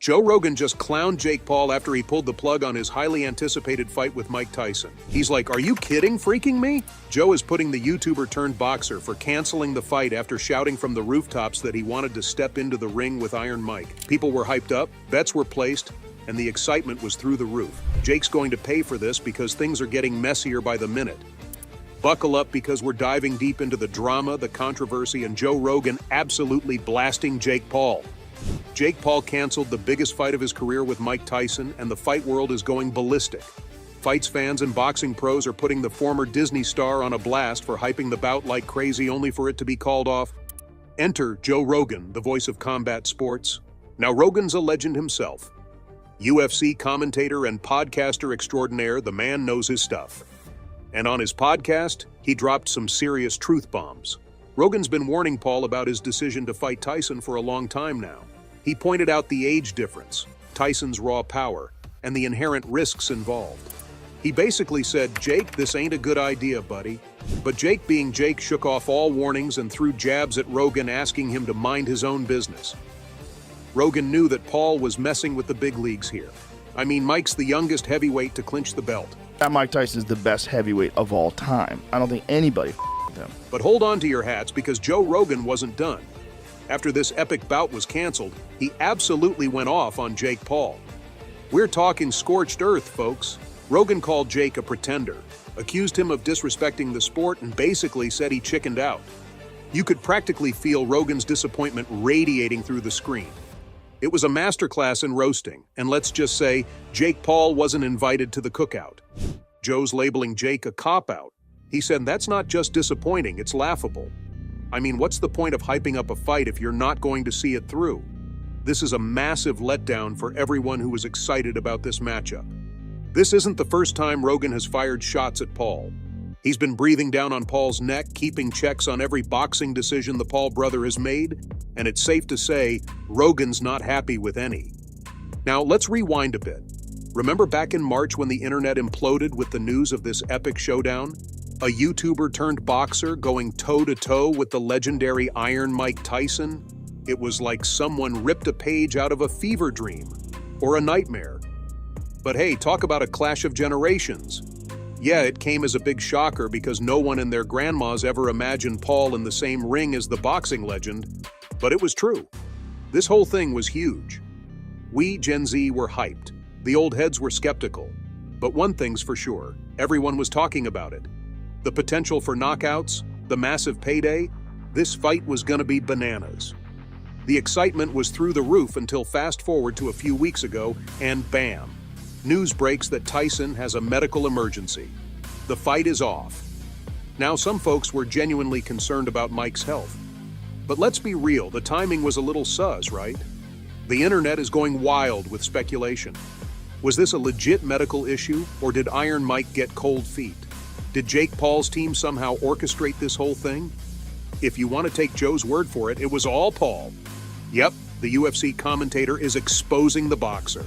Joe Rogan just clowned Jake Paul after he pulled the plug on his highly anticipated fight with Mike Tyson. He's like, "Are you kidding freaking me?" Joe is putting the YouTuber turned boxer for canceling the fight after shouting from the rooftops that he wanted to step into the ring with Iron Mike. People were hyped up, bets were placed, and the excitement was through the roof. Jake's going to pay for this because things are getting messier by the minute. Buckle up because we're diving deep into the drama, the controversy, and Joe Rogan absolutely blasting Jake Paul. Jake Paul canceled the biggest fight of his career with Mike Tyson, and the fight world is going ballistic. Fights fans and boxing pros are putting the former Disney star on a blast for hyping the bout like crazy only for it to be called off. Enter Joe Rogan, the voice of combat sports. Now Rogan's a legend himself. UFC commentator and podcaster extraordinaire, the man knows his stuff. And on his podcast, he dropped some serious truth bombs. Rogan's been warning Paul about his decision to fight Tyson for a long time now. He pointed out the age difference, Tyson's raw power, and the inherent risks involved. He basically said, "Jake, this ain't a good idea, buddy." But Jake, being Jake, shook off all warnings and threw jabs at Rogan, asking him to mind his own business. Rogan knew that Paul was messing with the big leagues here. I mean, Mike's the youngest heavyweight to clinch the belt. That Mike Tyson is the best heavyweight of all time. I don't think anybody with him. But hold on to your hats because Joe Rogan wasn't done. After this epic bout was canceled, he absolutely went off on Jake Paul. We're talking scorched earth, folks. Rogan called Jake a pretender, accused him of disrespecting the sport, and basically said he chickened out. You could practically feel Rogan's disappointment radiating through the screen. It was a masterclass in roasting, and let's just say Jake Paul wasn't invited to the cookout. Joe's labeling Jake a cop-out. He said that's not just disappointing, it's laughable. I mean, what's the point of hyping up a fight if you're not going to see it through? This is a massive letdown for everyone who was excited about this matchup. This isn't the first time Rogan has fired shots at Paul. He's been breathing down on Paul's neck, keeping checks on every boxing decision the Paul brother has made, and it's safe to say Rogan's not happy with any. Now, let's rewind a bit. Remember back in March when the internet imploded with the news of this epic showdown? A YouTuber turned boxer going toe-to-toe with the legendary Iron Mike Tyson? It was like someone ripped a page out of a fever dream, or a nightmare. But hey, talk about a clash of generations. Yeah, it came as a big shocker because no one and their grandmas ever imagined Paul in the same ring as the boxing legend, but it was true. This whole thing was huge. We, Gen Z, were hyped. The old heads were skeptical. But one thing's for sure, everyone was talking about it. The potential for knockouts, the massive payday, this fight was gonna be bananas. The excitement was through the roof until fast forward to a few weeks ago, and bam! News breaks that Tyson has a medical emergency. The fight is off. Now, some folks were genuinely concerned about Mike's health. But let's be real, the timing was a little sus, right? The internet is going wild with speculation. Was this a legit medical issue, or did Iron Mike get cold feet? Did Jake Paul's team somehow orchestrate this whole thing? If you want to take Joe's word for it, it was all Paul. Yep, the UFC commentator is exposing the boxer.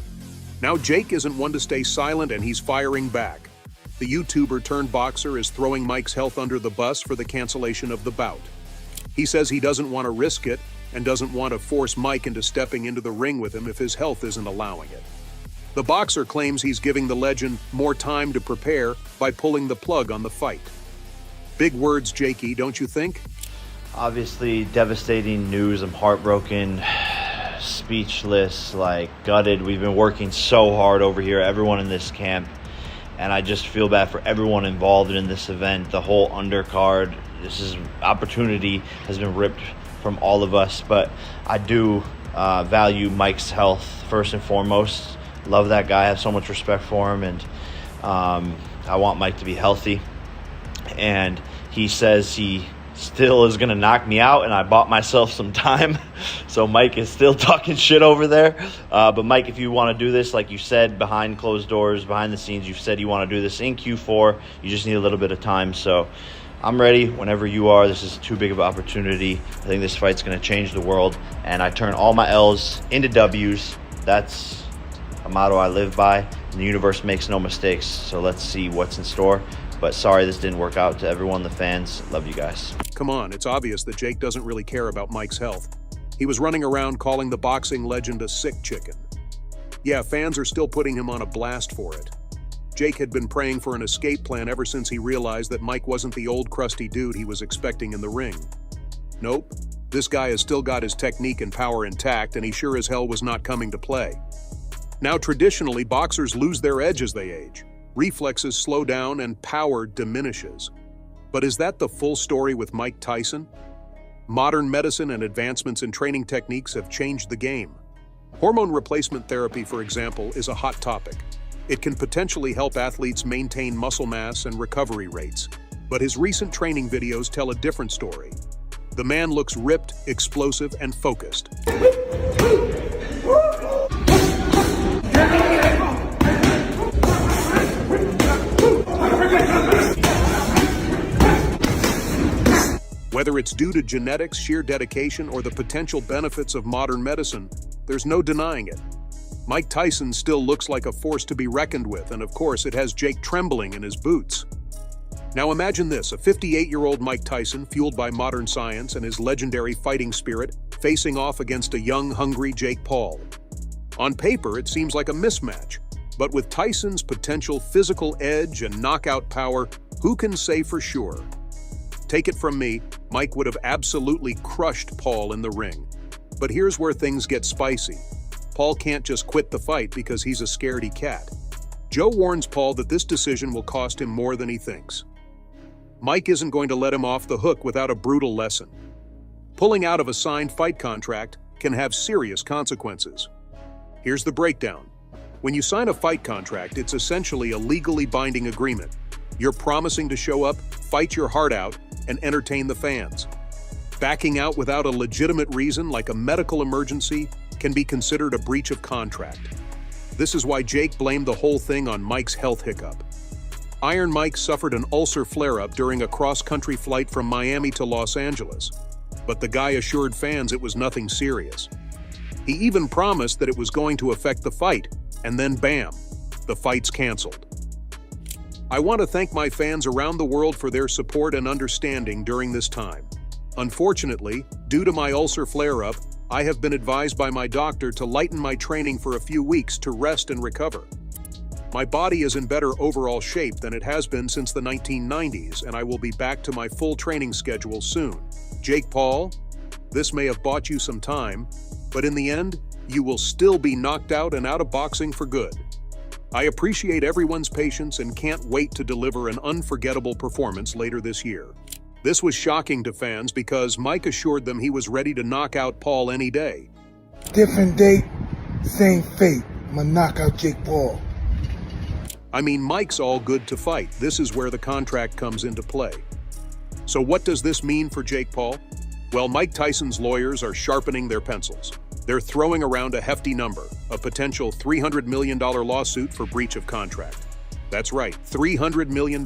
Now Jake isn't one to stay silent, and he's firing back. The YouTuber turned boxer is throwing Mike's health under the bus for the cancellation of the bout. He says he doesn't want to risk it and doesn't want to force Mike into stepping into the ring with him if his health isn't allowing it. The boxer claims he's giving the legend more time to prepare by pulling the plug on the fight. Big words, Jakey, don't you think? Obviously, devastating news. I'm heartbroken, speechless, gutted. We've been working so hard over here, everyone in this camp, and I just feel bad for everyone involved in this event, the whole undercard. Opportunity has been ripped from all of us, but I do value Mike's health first and foremost. Love that guy, I have so much respect for him, and I want Mike to be healthy. And he says he still is going to knock me out, and I bought myself some time. So Mike is still talking shit over there. But Mike, if you want to do this, like you said, behind closed doors, behind the scenes, you've said you want to do this in Q4. You just need a little bit of time. So I'm ready whenever you are. This is too big of an opportunity. I think this fight's going to change the world, and I turn all my L's into W's. That's a motto I live by. The universe makes no mistakes, so let's see what's in store. But sorry this didn't work out. To everyone, the fans, love you guys. Come on, it's obvious that Jake doesn't really care about Mike's health. He was running around calling the boxing legend a sick chicken. Yeah, fans are still putting him on a blast for it. Jake had been praying for an escape plan ever since he realized that Mike wasn't the old crusty dude he was expecting in the ring. Nope, this guy has still got his technique and power intact, and he sure as hell was not coming to play. Now, traditionally, boxers lose their edge as they age. Reflexes slow down and power diminishes. But is that the full story with Mike Tyson? Modern medicine and advancements in training techniques have changed the game. Hormone replacement therapy, for example, is a hot topic. It can potentially help athletes maintain muscle mass and recovery rates. But his recent training videos tell a different story. The man looks ripped, explosive, and focused. Whether it's due to genetics, sheer dedication, or the potential benefits of modern medicine, there's no denying it. Mike Tyson still looks like a force to be reckoned with, and of course it has Jake trembling in his boots. Now imagine this, a 58-year-old Mike Tyson, fueled by modern science and his legendary fighting spirit, facing off against a young, hungry Jake Paul. On paper, it seems like a mismatch, but with Tyson's potential physical edge and knockout power, who can say for sure? Take it from me, Mike would have absolutely crushed Paul in the ring. But here's where things get spicy. Paul can't just quit the fight because he's a scaredy cat. Joe warns Paul that this decision will cost him more than he thinks. Mike isn't going to let him off the hook without a brutal lesson. Pulling out of a signed fight contract can have serious consequences. Here's the breakdown. When you sign a fight contract, it's essentially a legally binding agreement. You're promising to show up, fight your heart out, and entertain the fans. Backing out without a legitimate reason, like a medical emergency, can be considered a breach of contract. This is why Jake blamed the whole thing on Mike's health hiccup. Iron Mike suffered an ulcer flare-up during a cross-country flight from Miami to Los Angeles, but the guy assured fans it was nothing serious. He even promised that it was going to affect the fight, and then bam, the fight's canceled. I want to thank my fans around the world for their support and understanding during this time. Unfortunately, due to my ulcer flare-up, I have been advised by my doctor to lighten my training for a few weeks to rest and recover. My body is in better overall shape than it has been since the 1990s, and I will be back to my full training schedule soon. Jake Paul, this may have bought you some time, but in the end, you will still be knocked out and out of boxing for good. I appreciate everyone's patience and can't wait to deliver an unforgettable performance later this year. This was shocking to fans because Mike assured them he was ready to knock out Paul any day. Different date, same fate. I'm gonna knock out Jake Paul. I mean, Mike's all good to fight. This is where the contract comes into play. So what does this mean for Jake Paul? Well, Mike Tyson's lawyers are sharpening their pencils. They're throwing around a hefty number, a potential $300 million lawsuit for breach of contract. That's right, $300 million.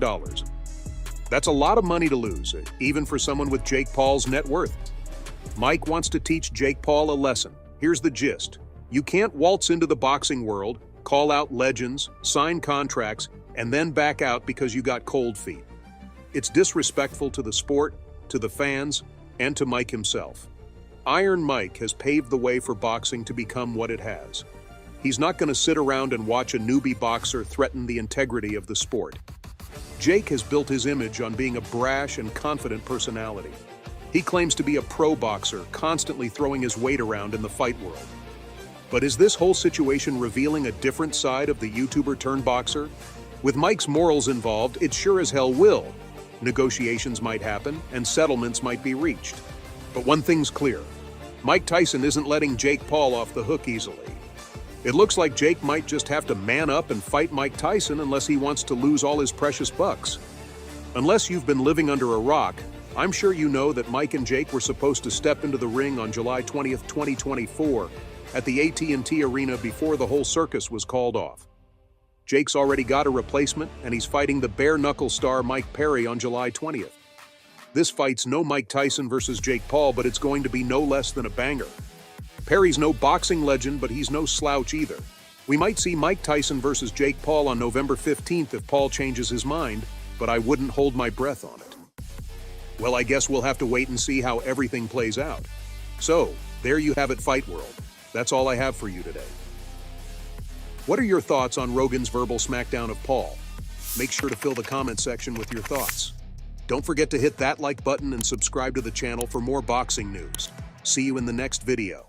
That's a lot of money to lose, even for someone with Jake Paul's net worth. Mike wants to teach Jake Paul a lesson. Here's the gist. You can't waltz into the boxing world, call out legends, sign contracts, and then back out because you got cold feet. It's disrespectful to the sport, to the fans, and to Mike himself. Iron Mike has paved the way for boxing to become what it has. He's not going to sit around and watch a newbie boxer threaten the integrity of the sport. Jake has built his image on being a brash and confident personality. He claims to be a pro boxer, constantly throwing his weight around in the fight world. But is this whole situation revealing a different side of the YouTuber turned boxer? With Mike's morals involved, it sure as hell will. Negotiations might happen, and settlements might be reached. But one thing's clear. Mike Tyson isn't letting Jake Paul off the hook easily. It looks like Jake might just have to man up and fight Mike Tyson unless he wants to lose all his precious bucks. Unless you've been living under a rock, I'm sure you know that Mike and Jake were supposed to step into the ring on July 20th, 2024 at the AT&T Arena before the whole circus was called off. Jake's already got a replacement, and he's fighting the bare-knuckle star Mike Perry on July 20th. This fight's no Mike Tyson versus Jake Paul, but it's going to be no less than a banger. Perry's no boxing legend, but he's no slouch either. We might see Mike Tyson versus Jake Paul on November 15th if Paul changes his mind, but I wouldn't hold my breath on it. Well, I guess we'll have to wait and see how everything plays out. So, there you have it, Fight World. That's all I have for you today. What are your thoughts on Rogan's verbal smackdown of Paul? Make sure to fill the comment section with your thoughts. Don't forget to hit that like button and subscribe to the channel for more boxing news. See you in the next video.